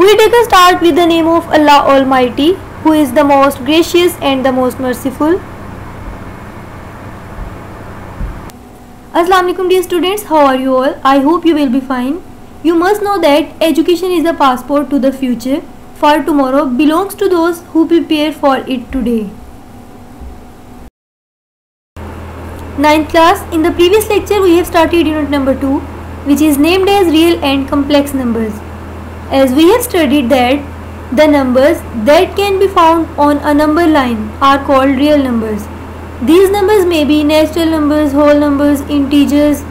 We take a start with the name of Allah Almighty, who is the most gracious and the most merciful. Assalamu alaikum dear students, how are you all? I hope you will be fine. You must know that education is the passport to the future, for tomorrow belongs to those who prepare for it today. 9th class, in the previous lecture we have started unit number 2, which is named as real and complex numbers. As we have studied that the numbers that can be found on a number line are called real numbers. These numbers may be natural numbers, whole numbers, integers.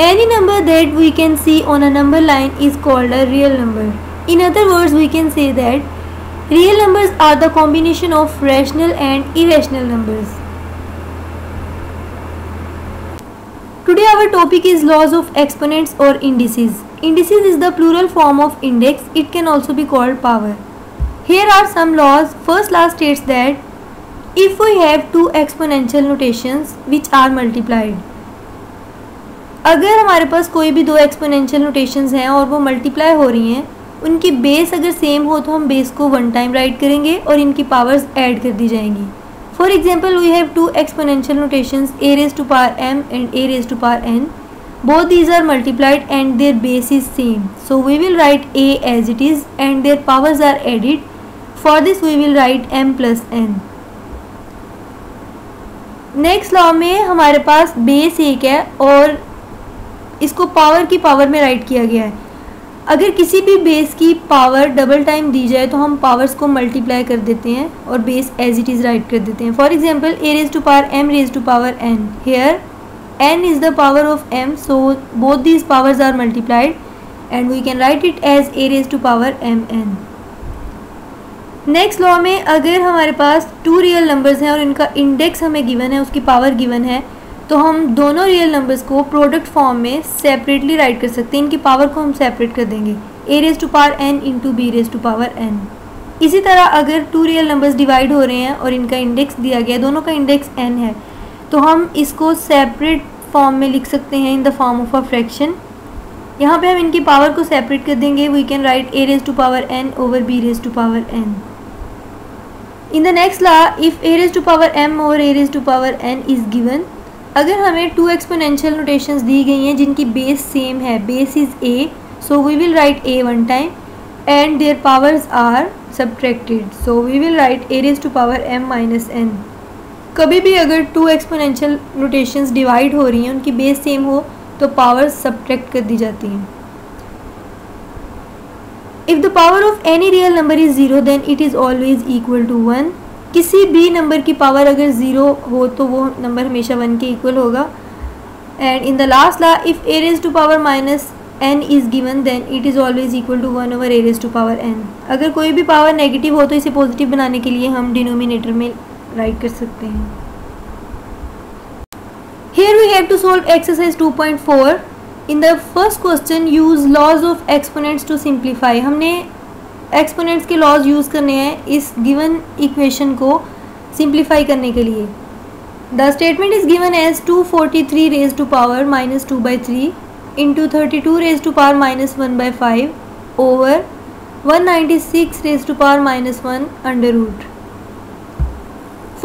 Any number that we can see on a number line is called a real number. In other words, we can say that real numbers are the combination of rational and irrational numbers. Today our topic is laws of exponents or indices. Indices is the plural form of index. It can also be called power. Here are some laws. First law states that if we have two exponential notations which are multiplied, अगर हमारे पास कोई भी दो exponential notations हैं और वो multiply हो रही हैं, उनकी बेस अगर सेम हो तो हम बेस को वन टाइम राइट करेंगे और इनकी पावर्स ऐड कर दी जाएंगी. For example, we have two exponential notations a raised to power m and a raised to power n. Both these are multiplied and their base is same. So we will write a as it is and their powers are added. For this we will write m plus n. Next law में हमारे पास base एक है और इसको power की power में right किया गया है. अगर किसी भी बेस की पावर डबल टाइम दी जाए तो हम पावर्स को मल्टीप्लाई कर देते हैं और base as it is right कर देते हैं. For example a raise to power m raise to power n. Here n is the power of m, so both these powers are multiplied and we can write it as a raise to power mn. Next law में अगर हमारे पास to real numbers हैं और इनका index हमें given है, उसकी power given है, तो हम दोनों रियल नंबर्स को प्रोडक्ट फॉर्म में सेपरेटली राइट कर सकते हैं. इनकी पावर को हम सेपरेट कर देंगे a raise to power n into b raise to power n. इसी तरह अगर टू रियल नंबर्स डिवाइड हो रहे हैं और इनका इंडेक्स दिया गया है, दोनों का इंडेक्स n है, तो हम इसको सेपरेट फॉर्म में लिख सकते हैं in the form of a fraction. यहाँ पे हम इनकी पावर को सेपरेट कर देंगे. We can write a raise to power n over b raise to power n. In the next law, if a raised to power m over a raised to power n is given, अगर हमें to exponential notations दी गई हैं जिनकी base same है, base is a, so we will write a one time and their powers are subtracted, so we will write a raised to power m minus n. कभी भी अगर to exponential notations divide हो रही हैं, उनकी base same हो, तो powers subtract कर दी जाती हैं. If the power of any real number is 0, then it is always equal to 1. किसी भी नंबर की पावर अगर 0 हो तो वो नंबर हमेशा 1 के इक्वल होगा. And in the last law, if a raised to power minus n is given, then it is always equal to 1 over a raised to power n. अगर कोई भी पावर नेगेटिव हो तो इसे पॉजिटिव बनाने के लिए हम डिनोमिनेटर में राइट कर सकते हैं. Here we have to solve exercise 2.4. In the first question, use laws of exponents to simplify. हमने exponents के laws use करने हैं इस given equation को simplify करने के लिए. The statement is given as 243 raised to power minus 2 by 3 into 32 raised to power minus 1 by 5 over 196 raised to power minus 1 under root.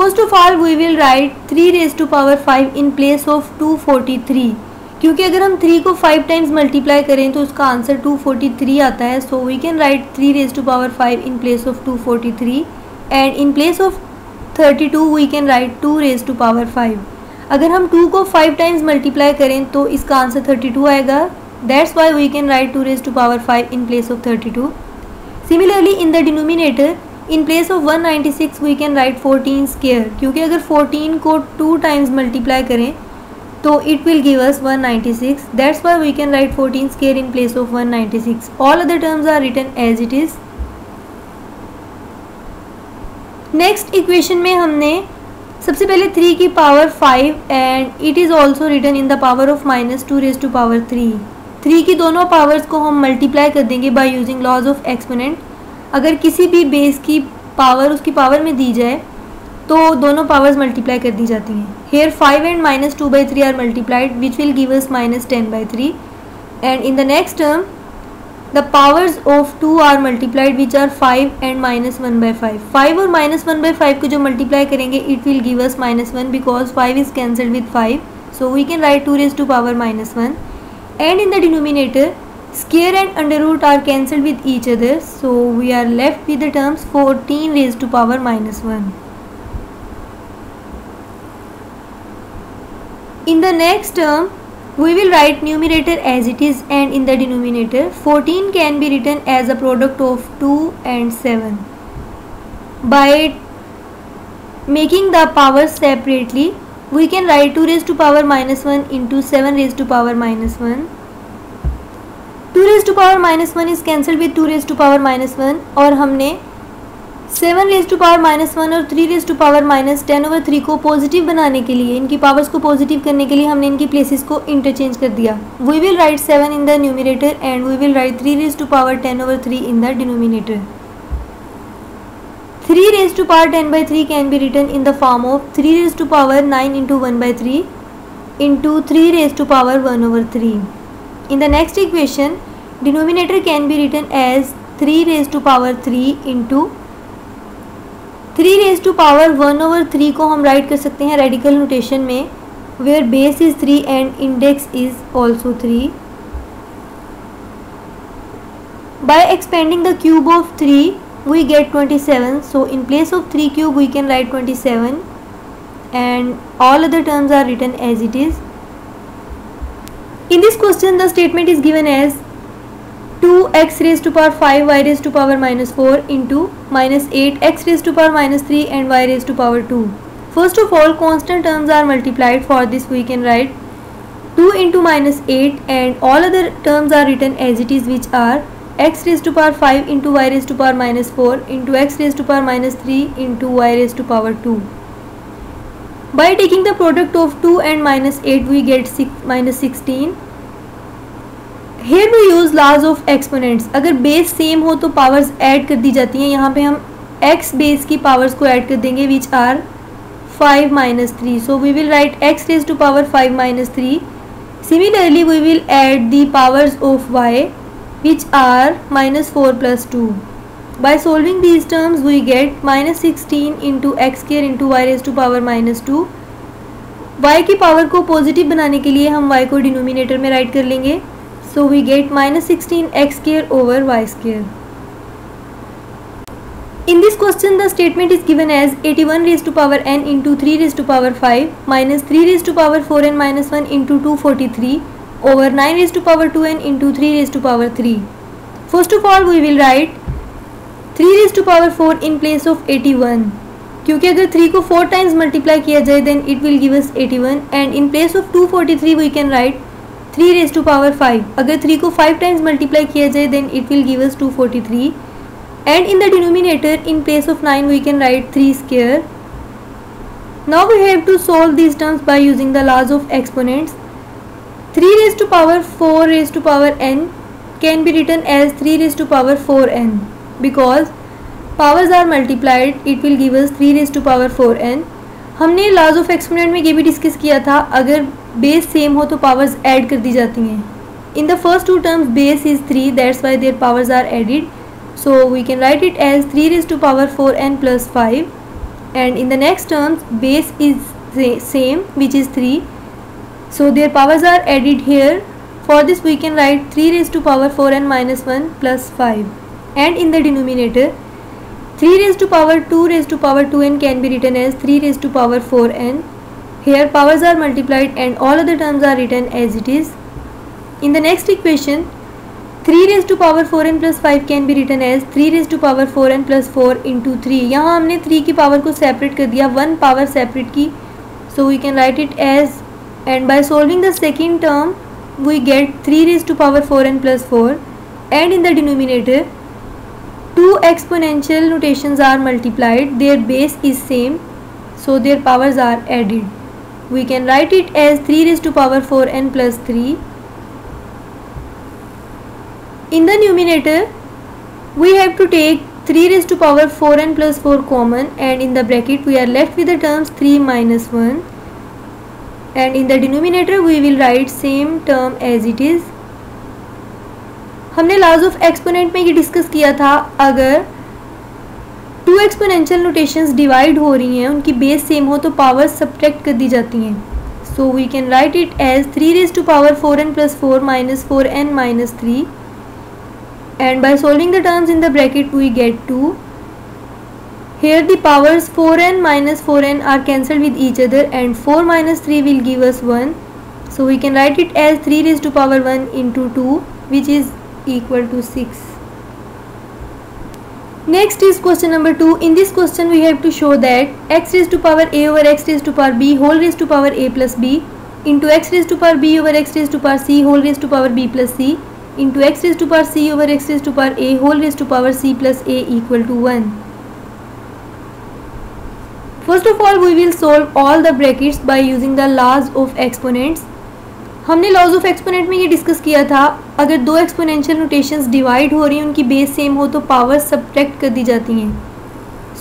First of all, we will write 3 raised to power 5 in place of 243. क्योंकि अगर हम 3 को 5 times multiply करें तो उसका answer 243 आता है. So we can write 3 raise to power 5 in place of 243 and in place of 32 we can write 2 raise to power 5. अगर हम 2 को 5 टाइम्स मल्टीप्लाई करें तो इसका आंसर 32 आएगा. That's why we can write 2 raise to power 5 in place of 32. Similarly in the denominator in place of 196 we can write 14 square. क्योंकि अगर 14 को 2 टाइम्स मल्टीप्लाई करें तो it will give us 196. That's why we can write 14 square in place of 196. All other terms are written as it is. Next equation में हमने सबसे पहले 3 की power 5 and it is also written in the power of minus 2 raised to power 3. 3 की दोनों powers को हम multiply कर देंगे by using laws of exponent. अगर किसी भी बेस की पावर उसकी पावर में दी जाए तो दोनों पावर्स मल्टीप्लाई कर दी जाती हैं. Here 5 and minus 2 by 3 are multiplied which will give us minus 10 by 3 and in the next term the powers of 2 are multiplied which are 5 and minus 1 by 5. 5 और minus 1 by 5 को जो multiply करेंगे it will give us minus 1 because 5 is cancelled with 5. So we can write 2 raised to power minus 1. And in the denominator, square and under root are cancelled with each other. So we are left with the terms 14 raised to power minus 1. In the next term, we will write numerator as it is, and in the denominator 14 can be written as a product of 2 and 7. By making the powers separately, we can write 2 raised to power minus 1 into 7 raised to power minus 1. 2 raised to power minus 1 is cancelled with 2 raised to power minus 1 और हमने 7 raise to power minus 1 और 3 raise to power minus 10/3 को positive बनाने के लिए, इनकी powers को positive करने के लिए हमने इनकी प्लेसेस को इंटरचेंज कर दिया. We will write 7 in the numerator and we will write 3 raise to power 10/3 in the denominator. 3 raise to power 10/3 can be written in the form of 3 raise to power 9 into 1/3 into 3 raise to power 1/3. In the next equation, denominator can be written as 3 raise to power 3 into 3 raise to power 1/3 को हम right कर सकते हैं radical notation में, where base is 3 and index is also 3. By expanding the cube of 3 we get 27. So in place of 3 cube we can write 27 and all other terms are written as it is. In this question the statement is given as 2x raised to power 5 y raised to power minus 4 into minus 8 x raised to power minus 3 and y raised to power 2. First of all, constant terms are multiplied. For this we can write 2 into minus 8 and all other terms are written as it is, which are x raised to power 5 into y raised to power minus 4 into x raised to power minus 3 into y raised to power 2. By taking the product of 2 and minus 8 we get minus 16. Here we use laws of exponents. अगर base same हो तो powers add कर दी जाती हैं. यहाँ पे हम x बेस की पावर्स को ऐड कर देंगे which are 5 minus 3. So we will write x raised to power 5 minus 3. Similarly we will add the powers of y which are minus 4 plus 2. By solving these terms we get minus 16 into x square into y raised to power minus 2. y की power को positive बनाने के लिए हम y को denominator में right कर लेंगे. So we get minus 16 x square over y square. In this question the statement is given as 81 raised to power n into 3 raised to power 5 minus 3 raised to power 4n minus 1 into 243 over 9 raised to power 2n into 3 raised to power 3. First of all we will write 3 raised to power 4 in place of 81, क्योंकि अगर 3 को 4 times multiply किया जाए then it will give us 81, and in place of 243 we can write 3 raised to power 5. अगर 3 को 5 times multiply किया जाए then it will give us 243, and in the denominator in place of 9 we can write 3 square. Now we have to solve these terms by using the laws of exponents. 3 raised to power 4 raised to power n can be written as 3 raised to power 4n because powers are multiplied, it will give us 3 raised to power 4n. हमने laws of exponent में ये भी discuss किया था, अगर base same हो तो powers add कर दी जाती हैं. In the first two terms base is 3, that's why their powers are added. So we can write it as 3 raised to power 4n plus 5, and in the next terms base is same which is 3. So their powers are added here. For this we can write 3 raised to power 4n minus 1 plus 5, and in the denominator 3 raised to power 2 raised to power 2n can be written as 3 raised to power 4n. Here powers are multiplied and all other terms are written as it is. In the next equation 3 raised to power 4n plus 5 can be written as 3 raised to power 4n plus 4 into 3. यहाँ हमने 3 की power को separate कर दिया, 1 power separate की. So we can write it as, and by solving the second term we get 3 raised to power 4n plus 4, and in the denominator two exponential notations are multiplied, their base is same, so their powers are added. We can write it as 3 raised to power 4n plus 3. In the numerator we have to take 3 raised to power 4n plus 4 common, and in the bracket we are left with the terms 3 minus 1, and in the denominator we will write same term as it is. हमने laws of exponent में ये discuss किया था, अगर to exponential notations divide हो रही हैं, उनकी बेस सेम हो तो पावर सब्ट्रैक्ट कर दी जाती हैं. So we can write it as 3 raised to power 4n plus 4 minus 4n minus 3, and by solving the terms in the bracket we get 2. Here the powers 4n minus 4n are cancelled with each other and 4 minus 3 will give us 1. So we can write it as 3 raised to power 1 into 2, which is equal to 6. Next is question number 2. In this question we have to show that x raised to power a over x raised to power b whole raised to power a plus b into x raised to power b over x raised to power c whole raised to power b plus c into x raised to power c over x raised to power a whole raised to power c plus a equal to 1. First of all we will solve all the brackets by using the laws of exponents. हमने laws of exponent में ये discuss किया था, अगर दो exponential notations divide हो रही हैं, उनकी बेस सेम हो तो पावर सब्ट्रैक्ट कर दी जाती हैं.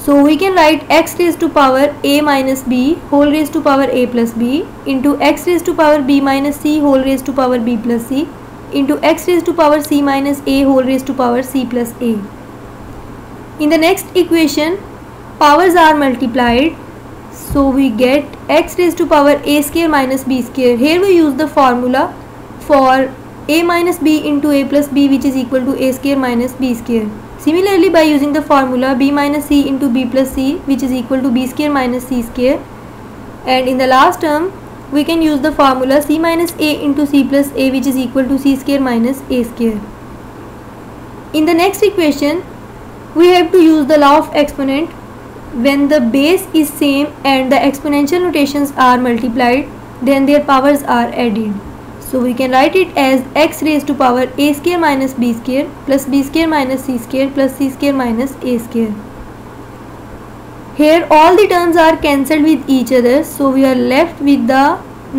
So we can write x raise to power a minus b whole raise to power a plus b into x raise to power b minus c whole raise to power b plus c into x raise to power c minus a whole raise to power c plus a. In the next equation powers are multiplied, so we get x raised to power a square minus b square. Here we use the formula for a minus b into a plus b, which is equal to a square minus b square. Similarly, by using the formula b minus c into b plus c, which is equal to b square minus c square, and in the last term we can use the formula c minus a into c plus a, which is equal to c square minus a square. In the next equation we have to use the law of exponent. When the base is same and the exponential notations are multiplied, then their powers are added. So we can write it as x raised to power a square minus b square plus b square minus c square plus c square minus a square. Here all the terms are cancelled with each other, so we are left with the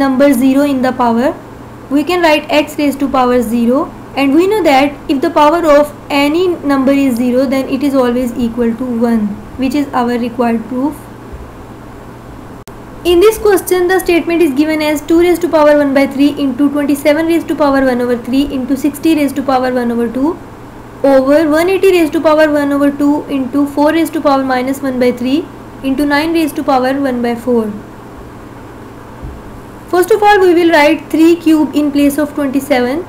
number 0 in the power. We can write x raised to power 0, and we know that if the power of any number is 0, then it is always equal to 1, which is our required proof. In this question the statement is given as 2 raised to power 1 by 3 into 27 raised to power 1 over 3 into 60 raised to power 1 over 2 over 180 raised to power 1 over 2 into 4 raised to power minus 1 by 3 into 9 raised to power 1 by 4. First of all we will write 3 cube in place of 27,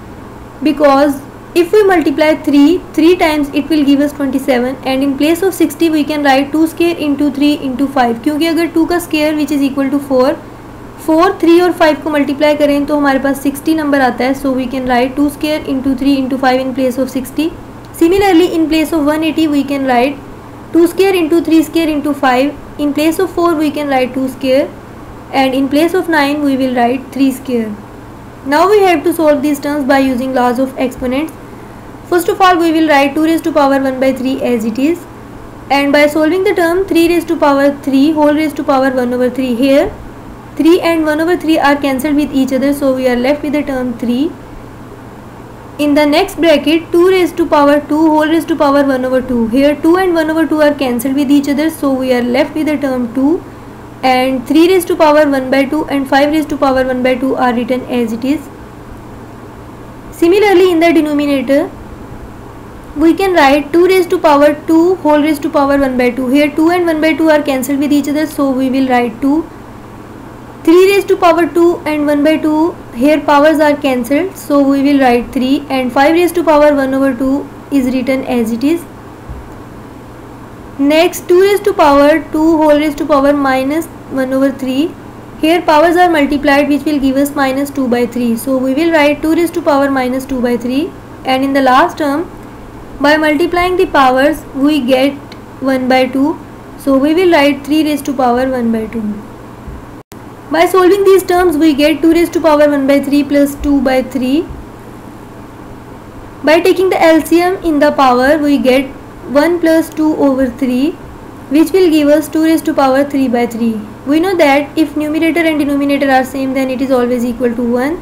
because if we multiply 3 times it will give us 27, and in place of 60 we can write 2 square into 3 into 5, क्योंकि अगर 2 का square which is equal to 4, 3 और 5 को multiply करें तो हमारे पास 60 number आता है. So we can write 2 square into 3 into 5 in place of 60. Similarly in place of 180 we can write 2 square into 3 square into 5. In place of 4 we can write 2 square, and in place of 9 we will write 3 square. Now we have to solve these terms by using laws of exponents. First of all we will write 2 raised to power 1 by 3 as it is, and by solving the term 3 raised to power 3 whole raised to power 1 over 3, here 3 and 1 over 3 are cancelled with each other, so we are left with the term 3. In the next bracket 2 raised to power 2 whole raised to power 1 over 2, here 2 and 1 over 2 are cancelled with each other, so we are left with the term 2, and 3 raised to power 1 by 2 and 5 raised to power 1 by 2 are written as it is. Similarly in the denominator we can write 2 raised to power 2 whole raised to power 1 by 2. Here 2 and 1 by 2 are cancelled with each other, so we will write 2. 3 raised to power 2 and 1 by 2, here powers are cancelled, so we will write 3, and 5 raised to power 1 over 2 is written as it is. Next 2 raised to power 2 whole raised to power minus 1 over 3, here powers are multiplied which will give us minus 2 by 3, so we will write 2 raised to power minus 2 by 3, and in the last term by multiplying the powers we get 1 by 2, so we will write 3 raised to power 1 by 2. By solving these terms we get 2 raised to power 1 by 3 plus 2 by 3. By taking the LCM in the power we get 1 plus 2 over 3, which will give us 2 raised to power 3 by 3. We know that if numerator and denominator are same, then it is always equal to 1,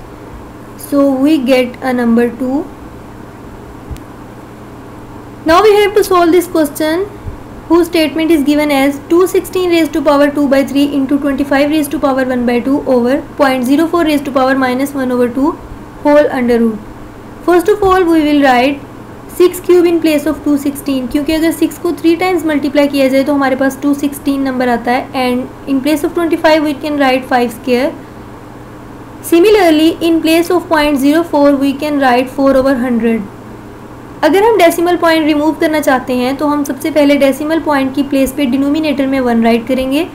so we get a number 2. Now we have to solve this question whose statement is given as 216 raised to power 2 by 3 into 25 raised to power 1 by 2 over 0.04 raised to power minus 1 over 2 whole under root. First of all we will write 6 cube in place of 216, क्योंकि अगर 6 को 3 times multiply किया जाए तो हमारे पास 216 number आता है। And in place of 25 we can write 5 square. Similarly in place of 0.04 we can write 4/100। अगर हम डेसिमल पॉइंट रिमूव करना चाहते हैं तो हम सबसे पहले डेसिमल पॉइंट की प्लेस पे डिनोमिनेटर में 1 राइट करेंगे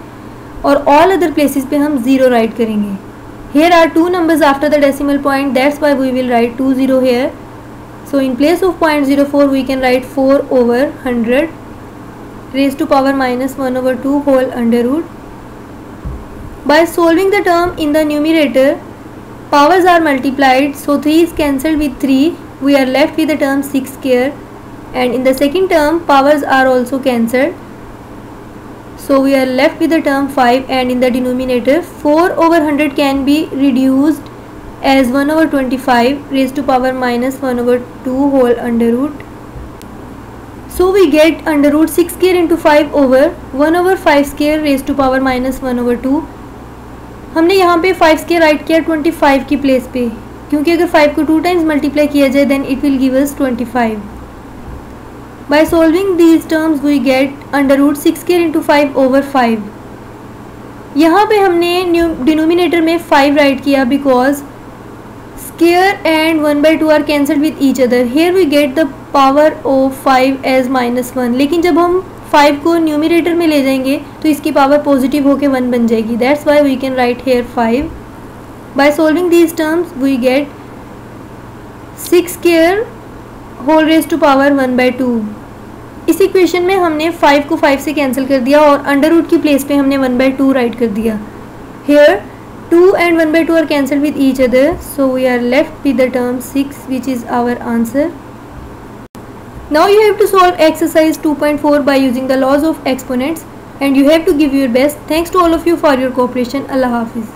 और ऑल अदर प्लेसेस पे हम 0 राइट करेंगे। Here are 2 numbers after the decimal point, that's why we will write 20 here. So in place of 0.04 we can write 4/100 raised to power -1/2 whole under root. By solving the term in the numerator, powers are multiplied, so 3 is cancelled with 3. We are left with the term 6 square, and in the second term powers are also cancelled, so we are left with the term 5, and in the denominator 4/100 can be reduced as 1/25 raised to power -1/2 whole under root. So we get under root 6 square into 5 over 1/5 square raised to power -1/2. हमने यहाँ पे 5 square right किया 25 की place पे, क्योंकि अगर 5 को 2 times multiply किया जाए then it will give us 25. By solving these terms we get under root 6 square into 5/5. यहाँ पे हमने डिनोमिनेटर में 5 राइट किया because square and 1/2 are cancelled with each other. Here we get the power of 5 as -1, लेकिन जब हम 5 को numerator में ले जाएंगे तो इसकी पावर पॉजिटिव होकर 1 बन जाएगी. That's why we can write here 5. By solving these terms we get 6 square whole raise to power 1/2. इस इक्वेशन में हमने 5 को 5 से कैंसिल कर दिया और अंडर रूट की प्लेस पे हमने 1/2 राइट कर दिया. Here 2 and 1/2 are cancelled with each other, so we are left with the term 6, which is our answer. Now you have to solve exercise 2.4 by using the laws of exponents, and you have to give your best. Thanks to all of you for your cooperation. Allah Hafiz.